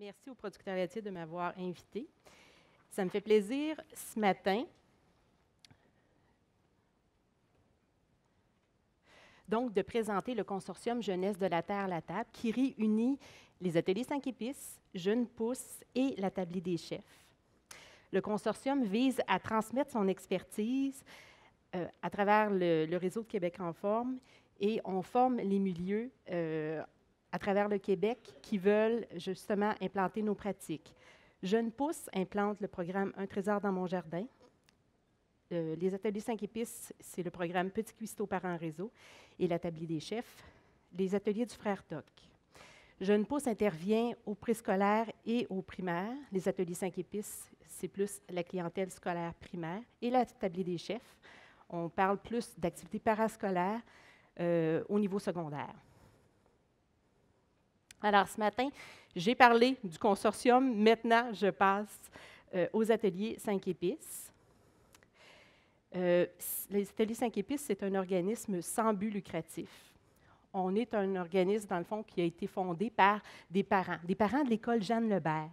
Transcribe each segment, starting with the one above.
Merci au producteur laitier de m'avoir invité. Ça me fait plaisir ce matin donc de présenter le consortium Jeunesse de la Terre à la table qui réunit les ateliers 5 épices, Jeunes Pousses et la Tablée des chefs. Le consortium vise à transmettre son expertise à travers le réseau de Québec en forme et on forme les milieux à travers le Québec qui veulent justement implanter nos pratiques. Jeunes Pousses implante le programme Un trésor dans mon jardin. Les ateliers 5 épices, c'est le programme Petit Cuistot par un réseau et la Tablée des chefs, les ateliers du frère Toc. Jeunes Pousses intervient au préscolaire et au primaire. Les ateliers 5 épices, c'est plus la clientèle scolaire primaire. Et la Tablée des chefs, on parle plus d'activités parascolaires au niveau secondaire. Alors, ce matin, j'ai parlé du consortium. Maintenant, je passe aux ateliers 5 épices. Les ateliers 5 épices, c'est un organisme sans but lucratif. On est un organisme, dans le fond, qui a été fondé par des parents de l'école Jeanne Lebert,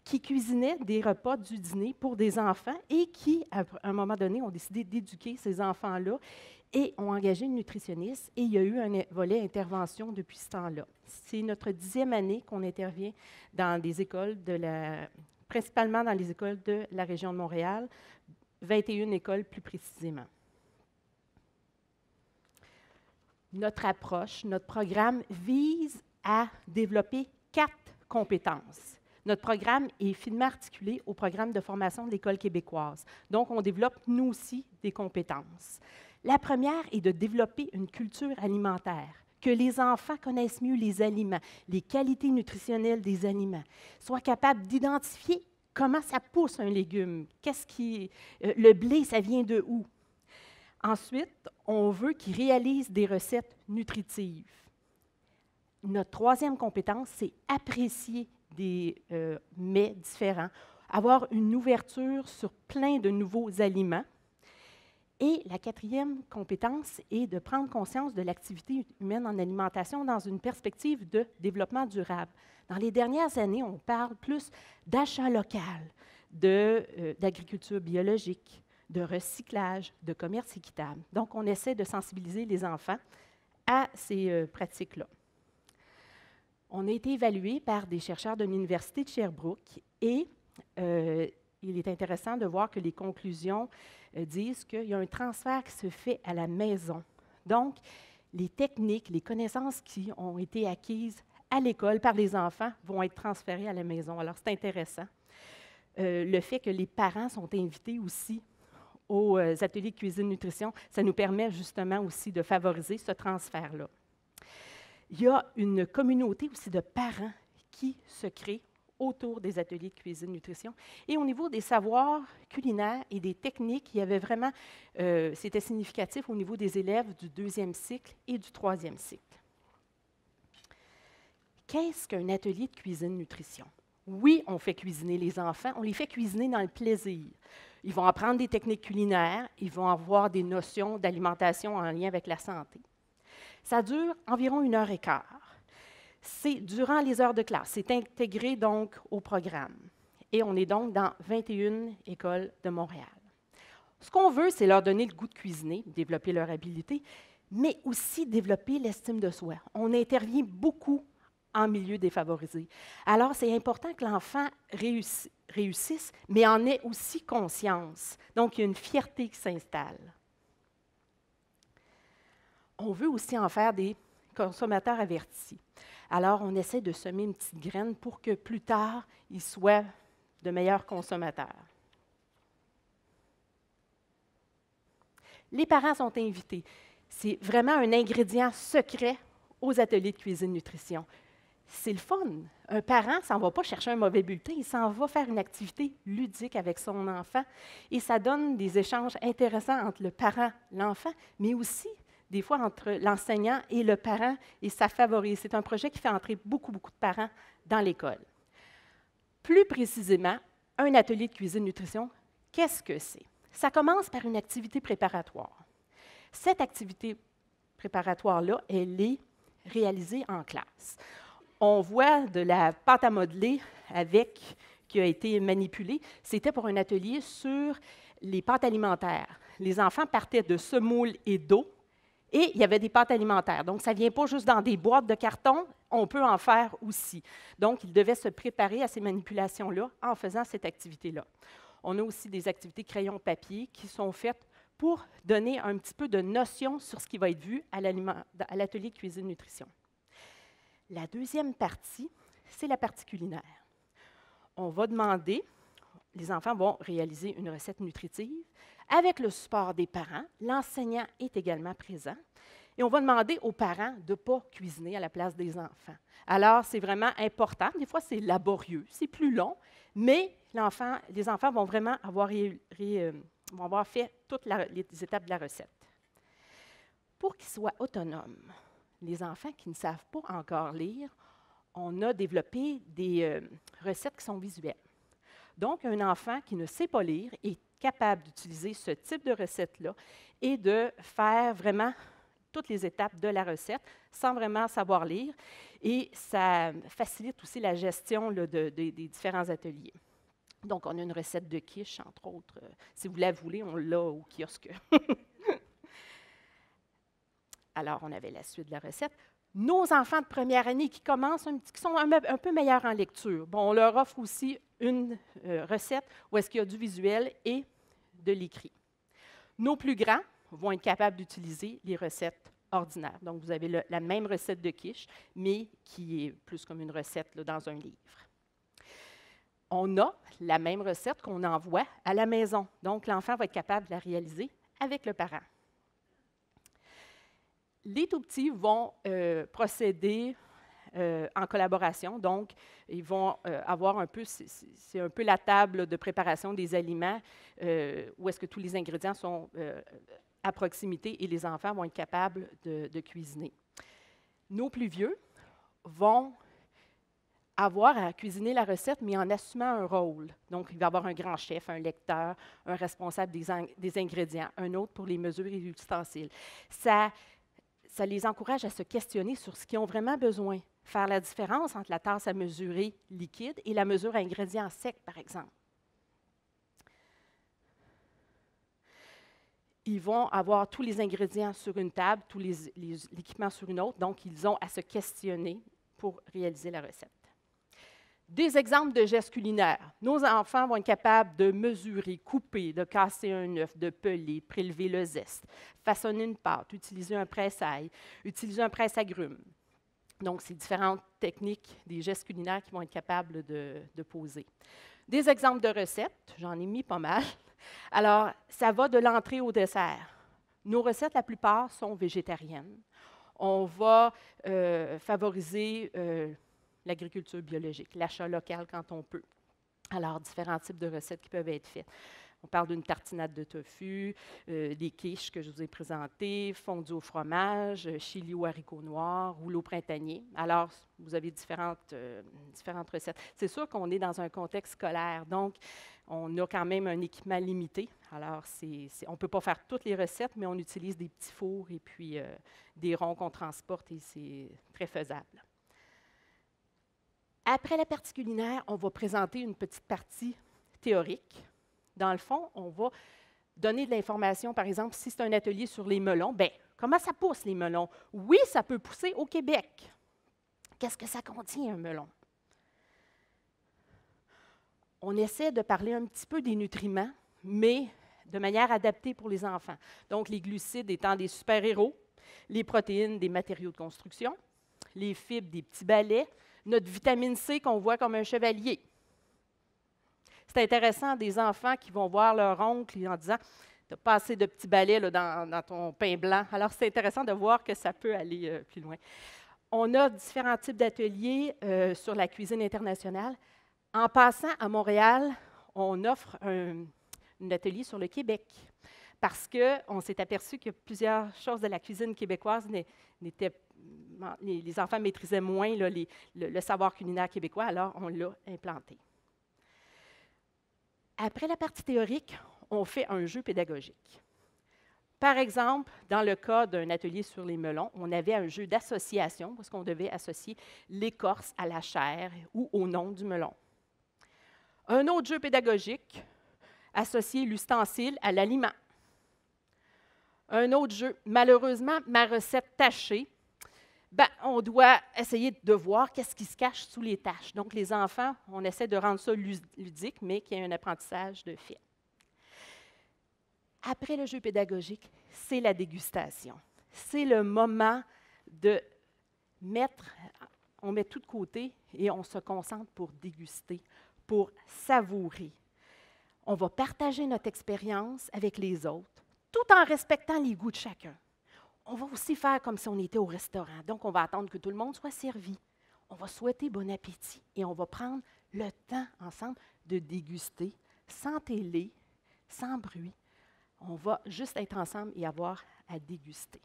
qui cuisinaient des repas du dîner pour des enfants et qui, à un moment donné, ont décidé d'éduquer ces enfants-là et ont engagé une nutritionniste. Et il y a eu un volet intervention depuis ce temps-là. C'est notre 10e année qu'on intervient dans des écoles, principalement dans les écoles de la région de Montréal, 21 écoles plus précisément. Notre approche, notre programme vise à développer 4 compétences. Notre programme est finement articulé au programme de formation de l'École québécoise. Donc, on développe, nous aussi, des compétences. La première est de développer une culture alimentaire, que les enfants connaissent mieux les aliments, les qualités nutritionnelles des aliments, soient capables d'identifier comment ça pousse un légume, le blé, ça vient de où. Ensuite, on veut qu'ils réalisent des recettes nutritives. Notre 3e compétence, c'est apprécier des mets différents, avoir une ouverture sur plein de nouveaux aliments. Et la 4e compétence est de prendre conscience de l'activité humaine en alimentation dans une perspective de développement durable. Dans les dernières années, on parle plus d'achat local, d'agriculture biologique, de recyclage, de commerce équitable. Donc, on essaie de sensibiliser les enfants à ces pratiques-là. On a été évalué par des chercheurs de l'Université de Sherbrooke et il est intéressant de voir que les conclusions disent qu'il y a un transfert qui se fait à la maison. Donc, les techniques, les connaissances qui ont été acquises à l'école par les enfants vont être transférées à la maison. Alors, c'est intéressant. Le fait que les parents sont invités aussi aux ateliers de cuisine-nutrition, ça nous permet justement aussi de favoriser ce transfert-là. Il y a une communauté aussi de parents qui se crée autour des ateliers de cuisine-nutrition. Et au niveau des savoirs culinaires et des techniques, il y avait vraiment, c'était significatif au niveau des élèves du 2e cycle et du 3e cycle. Qu'est-ce qu'un atelier de cuisine-nutrition? Oui, on fait cuisiner les enfants, on les fait cuisiner dans le plaisir. Ils vont apprendre des techniques culinaires, ils vont avoir des notions d'alimentation en lien avec la santé. Ça dure environ 1h15. C'est durant les heures de classe. C'est intégré donc au programme. Et on est donc dans 21 écoles de Montréal. Ce qu'on veut, c'est leur donner le goût de cuisiner, développer leur habileté, mais aussi développer l'estime de soi. On intervient beaucoup en milieu défavorisé. Alors, c'est important que l'enfant réussisse, mais en ait aussi conscience. Donc, il y a une fierté qui s'installe. On veut aussi en faire des consommateurs avertis. Alors, on essaie de semer une petite graine pour que plus tard, ils soient de meilleurs consommateurs. Les parents sont invités. C'est vraiment un ingrédient secret aux ateliers de cuisine-nutrition. C'est le fun. Un parent ne s'en va pas chercher un mauvais bulletin, il s'en va faire une activité ludique avec son enfant. Et ça donne des échanges intéressants entre le parent et l'enfant, mais aussi des fois entre l'enseignant et le parent, et ça favorise. C'est un projet qui fait entrer beaucoup de parents dans l'école. Plus précisément, un atelier de cuisine-nutrition, qu'est-ce que c'est? Ça commence par une activité préparatoire. Cette activité préparatoire-là, elle est réalisée en classe. On voit de la pâte à modeler qui a été manipulée. C'était pour un atelier sur les pâtes alimentaires. Les enfants partaient de semoule et d'eau, et il y avait des pâtes alimentaires. Donc, ça ne vient pas juste dans des boîtes de carton, on peut en faire aussi. Donc, ils devaient se préparer à ces manipulations-là en faisant cette activité-là. On a aussi des activités crayon-papier qui sont faites pour donner un petit peu de notion sur ce qui va être vu à l'atelier cuisine-nutrition. La deuxième partie, c'est la partie culinaire. On va demander, les enfants vont réaliser une recette nutritive avec le support des parents. L'enseignant est également présent. Et on va demander aux parents de ne pas cuisiner à la place des enfants. Alors, c'est vraiment important. Des fois, c'est laborieux, c'est plus long, mais les enfants vont vraiment avoir, vont avoir fait toutes les étapes de la recette. Pour qu'ils soient autonomes, les enfants qui ne savent pas encore lire, on a développé des recettes qui sont visuelles. Donc, un enfant qui ne sait pas lire est capable d'utiliser ce type de recette-là et de faire vraiment toutes les étapes de la recette sans vraiment savoir lire. Et ça facilite aussi la gestion là, des différents ateliers. Donc, on a une recette de quiche, entre autres. Si vous la voulez, on l'a au kiosque. Alors, on avait la suite de la recette. Nos enfants de première année qui commencent, qui sont un peu meilleurs en lecture, bon, on leur offre aussi une recette où est-ce qu'il y a du visuel et de l'écrit. Nos plus grands vont être capables d'utiliser les recettes ordinaires. Donc, vous avez la même recette de quiche, mais qui est plus comme une recette là, dans un livre. On a la même recette qu'on envoie à la maison. Donc, l'enfant va être capable de la réaliser avec le parent. Les tout-petits vont procéder en collaboration. Donc, ils vont avoir un peu, c'est un peu la table de préparation des aliments où est-ce que tous les ingrédients sont à proximité et les enfants vont être capables de cuisiner. Nos plus vieux vont avoir à cuisiner la recette, mais en assumant un rôle. Donc, il va y avoir un grand chef, un lecteur, un responsable des ingrédients, un autre pour les mesures et les ustensiles. Ça les encourage à se questionner sur ce qu'ils ont vraiment besoin. Faire la différence entre la tasse à mesurer liquide et la mesure à ingrédients secs, par exemple. Ils vont avoir tous les ingrédients sur une table, tous l'équipement sur une autre, donc ils ont à se questionner pour réaliser la recette. Des exemples de gestes culinaires. Nos enfants vont être capables de mesurer, couper, de casser un œuf, de peler, prélever le zeste, façonner une pâte, utiliser un presse-ail, utiliser un presse-agrumes. Donc, c'est différentes techniques, des gestes culinaires qu'ils vont être capables de poser. Des exemples de recettes, j'en ai mis pas mal. Alors, ça va de l'entrée au dessert. Nos recettes, la plupart, sont végétariennes. On va favoriser l'agriculture biologique, l'achat local quand on peut. Alors, différents types de recettes qui peuvent être faites. On parle d'une tartinade de tofu, des quiches que je vous ai présentées, fondu au fromage, chili aux haricots noirs, rouleau printanier. Alors, vous avez différentes recettes. C'est sûr qu'on est dans un contexte scolaire, donc on a quand même un équipement limité. Alors, on ne peut pas faire toutes les recettes, mais on utilise des petits fours et puis des ronds qu'on transporte et c'est très faisable. Après la partie culinaire, on va présenter une petite partie théorique. Dans le fond, on va donner de l'information, par exemple, si c'est un atelier sur les melons, bien, comment ça pousse les melons? Oui, ça peut pousser au Québec. Qu'est-ce que ça contient, un melon? On essaie de parler un petit peu des nutriments, mais de manière adaptée pour les enfants. Donc, les glucides étant des super-héros, les protéines des matériaux de construction, les fibres des petits balais, notre vitamine C qu'on voit comme un chevalier. C'est intéressant, des enfants qui vont voir leur oncle en disant « Tu n'as pas assez de petits balais là, dans ton pain blanc. » Alors, c'est intéressant de voir que ça peut aller plus loin. On a différents types d'ateliers sur la cuisine internationale. En passant à Montréal, on offre un atelier sur le Québec parce qu'on s'est aperçu que plusieurs choses de la cuisine québécoise les enfants maîtrisaient moins là, le savoir culinaire québécois, alors on l'a implanté. Après la partie théorique, on fait un jeu pédagogique. Par exemple, dans le cas d'un atelier sur les melons, on avait un jeu d'association parce qu'on devait associer l'écorce à la chair ou au nom du melon. Un autre jeu pédagogique, associer l'ustensile à l'aliment. Un autre jeu, malheureusement, ma recette tachée, on doit essayer de voir qu'est-ce qui se cache sous les taches. Donc, les enfants, on essaie de rendre ça ludique, mais qu'il y ait un apprentissage de fait. Après le jeu pédagogique, c'est la dégustation. C'est le moment de on met tout de côté et on se concentre pour déguster, pour savourer. On va partager notre expérience avec les autres, tout en respectant les goûts de chacun. On va aussi faire comme si on était au restaurant. Donc, on va attendre que tout le monde soit servi. On va souhaiter bon appétit et on va prendre le temps ensemble de déguster, sans télé, sans bruit. On va juste être ensemble et avoir à déguster.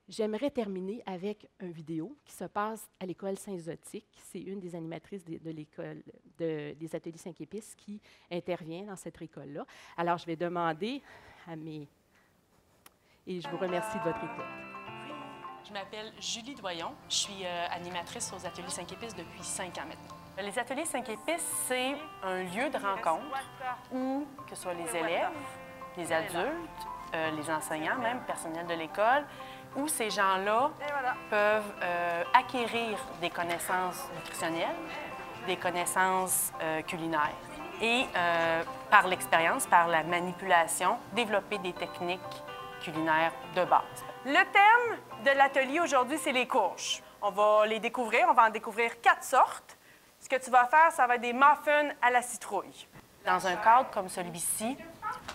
J'aimerais terminer avec une vidéo qui se passe à l'école Saint-Zotique. C'est une des animatrices de l'école des ateliers 5 épices qui intervient dans cette école-là. Alors, je vais demander à mes... Et je vous remercie de votre écoute. Je m'appelle Julie Doyon. Je suis animatrice aux ateliers 5 épices depuis 5 ans maintenant. Les ateliers 5 épices, c'est un lieu de rencontre où, que ce soit les élèves, les adultes, les enseignants même, le personnel de l'école, où ces gens-là peuvent acquérir des connaissances nutritionnelles, des connaissances culinaires et, par l'expérience, par la manipulation, développer des techniques culinaires de base. Le thème de l'atelier aujourd'hui, c'est les courges. On va les découvrir, on va en découvrir 4 sortes. Ce que tu vas faire, ça va être des muffins à la citrouille. Dans un cadre comme celui-ci,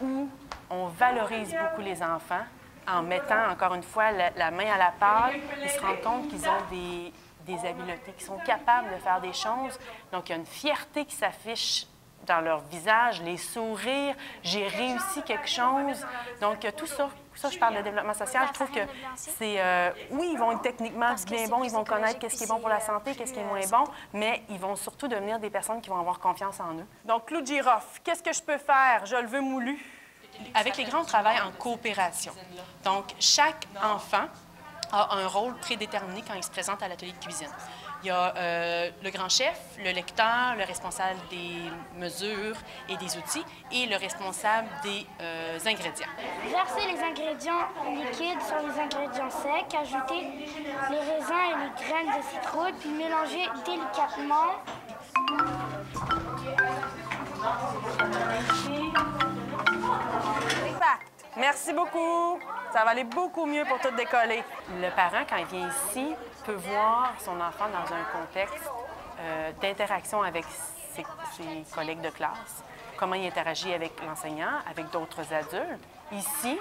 où on valorise beaucoup les enfants, en mettant, encore une fois, la main à la pâte, ils se rendent compte qu'ils ont des habiletés, qu'ils sont capables de faire des choses. Donc, il y a une fierté qui s'affiche dans leur visage, les sourires, j'ai réussi quelque chose. Donc, tout ça, je parle de développement social, je trouve que c'est... oui, ils vont être techniquement bien bons, ils vont connaître qu'est-ce qui est bon pour la santé, qu'est-ce qui est moins bon, mais ils vont surtout devenir des personnes qui vont avoir confiance en eux. Donc, clou de girofle, qu'est-ce que je peux faire? Je le veux moulu. Avec les grands, on travaille en coopération. Donc, chaque enfant a un rôle prédéterminé quand il se présente à l'atelier de cuisine. Il y a le grand chef, le lecteur, le responsable des mesures et des outils et le responsable des ingrédients. Verser les ingrédients liquides sur les ingrédients secs, ajouter les raisins et les graines de citrouille, puis mélanger délicatement. Merci beaucoup. Ça va aller beaucoup mieux pour tout décoller. Le parent, quand il vient ici, peut voir son enfant dans un contexte d'interaction avec ses collègues de classe, comment il interagit avec l'enseignant, avec d'autres adultes. Ici,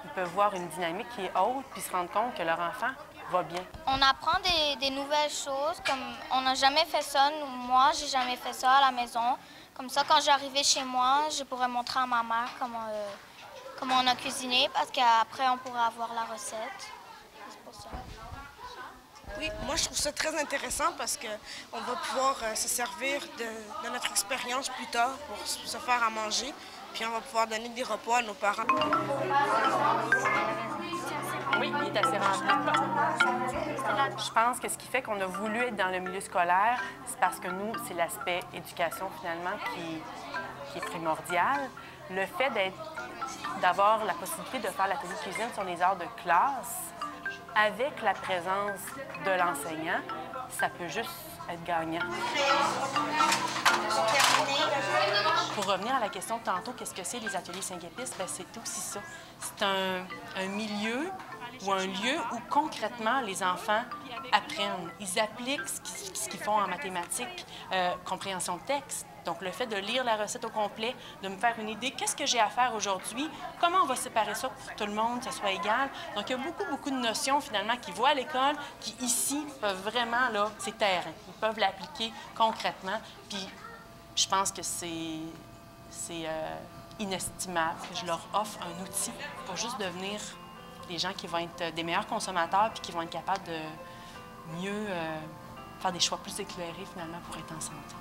ils peuvent voir une dynamique qui est haute puis se rendre compte que leur enfant va bien. On apprend des nouvelles choses, comme on n'a jamais fait ça. Moi, j'ai jamais fait ça à la maison. Comme ça, quand j'arrivais chez moi, je pourrais montrer à ma mère comment on a cuisiné, parce qu'après, on pourrait avoir la recette. C'est pour ça. Oui, moi, je trouve ça très intéressant parce qu'on va pouvoir se servir de notre expérience plus tard pour se faire à manger, puis on va pouvoir donner des repas à nos parents. Oui, il est assez rempli. Je pense que ce qui fait qu'on a voulu être dans le milieu scolaire, c'est parce que nous, c'est l'aspect éducation, finalement, qui est primordial. Le fait d'avoir la possibilité de faire l'atelier de cuisine sur les heures de classe, avec la présence de l'enseignant, ça peut juste être gagnant. Pour revenir à la question de tantôt, qu'est-ce que c'est les ateliers 5 épices? Bien, c'est aussi ça. C'est un milieu ou un lieu où concrètement les enfants apprennent. Ils appliquent ce qu'ils font en mathématiques, compréhension de texte. Donc, le fait de lire la recette au complet, de me faire une idée, qu'est-ce que j'ai à faire aujourd'hui, comment on va séparer ça pour que tout le monde, que ce soit égal. Donc, il y a beaucoup de notions, finalement, qu'ils voient à l'école, qui, ici, peuvent vraiment, là, c'est terrain. Ils peuvent l'appliquer concrètement. Puis, je pense que c'est inestimable. Je leur offre un outil pour juste devenir des gens qui vont être des meilleurs consommateurs puis qui vont être capables de mieux faire des choix plus éclairés, finalement, pour être en santé.